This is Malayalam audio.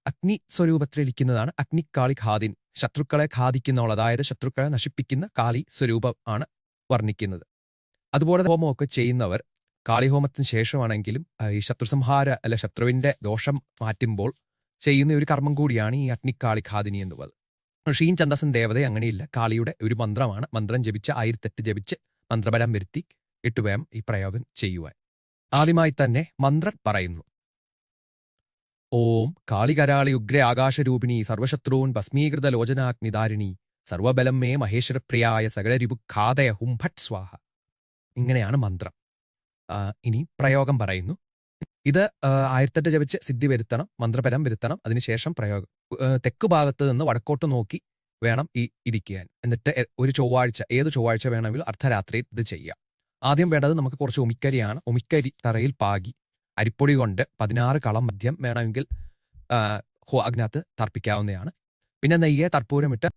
അഗ്നി സ്വരൂപത്തിലിരിക്കുന്നതാണ് അഗ്നിക്കാളി ഖാദിൻ. ശത്രുക്കളെ ഖാദിക്കുന്നവൾ, അതായത് ശത്രുക്കളെ നശിപ്പിക്കുന്ന കാളി സ്വരൂപം ആണ് വർണ്ണിക്കുന്നത്. അതുപോലെ ഹോമമൊക്കെ ചെയ്യുന്നവർ കാളിഹോമത്തിന് ശേഷമാണെങ്കിലും ഈ ശത്രുസംഹാര അല്ല ശത്രുവിന്റെ ദോഷം മാറ്റുമ്പോൾ ചെയ്യുന്ന ഒരു കർമ്മം കൂടിയാണ് ഈ അഗ്നിക്കാളി ഖാദിനി എന്നുള്ളത്. ഷീൻ ചന്ദസൻ ദേവത അങ്ങനെയില്ല, കാളിയുടെ ഒരു മന്ത്രമാണ്. മന്ത്രം ജപിച്ച് 1008 ജപിച്ച് മന്ത്രബലം വരുത്തി വേണം ഈ പ്രയോഗം ചെയ്യുവാൻ. ആദ്യമായി തന്നെ മന്ത്രം പറയുന്നു. ഓം കാളികരാളി ഉഗ്ര ആകാശരൂപിണി സർവശത്രുൻ ഭസ്മീകൃത ലോചനാഗ്നിധാരിണി സർവബലം മേ മഹേശ്വരപ്രിയായ സകലരിപുഖാദയ ഹും ഭട്ട് സ്വാഹ. ഇങ്ങനെയാണ് മന്ത്രം. ഇനി പ്രയോഗം പറയുന്നു. ഇത് 1008 ജപിച്ച് സിദ്ധി വരുത്തണം, മന്ത്രബലം വരുത്തണം. അതിനുശേഷം പ്രയോഗം തെക്ക് ഭാഗത്ത് നിന്ന് വടക്കോട്ട് നോക്കി വേണം ഇരിക്കാൻ. എന്നിട്ട് ഒരു ചൊവ്വാഴ്ച, ഏത് ചൊവ്വാഴ്ച വേണമെങ്കിലും അർദ്ധരാത്രിയിൽ ഇത് ചെയ്യാം. ആദ്യം വേണ്ടത് നമുക്ക് കുറച്ച് ഉമിക്കരിയാണ്. ഉമിക്കരി തറയിൽ പാകി അരിപ്പൊടി കൊണ്ട് 16 കളം മദ്യം വേണമെങ്കിൽ അതിനകത്ത് തർപ്പിക്കാവുന്നതാണ്. പിന്നെ നെയ്യെ കർപ്പൂരമിട്ട്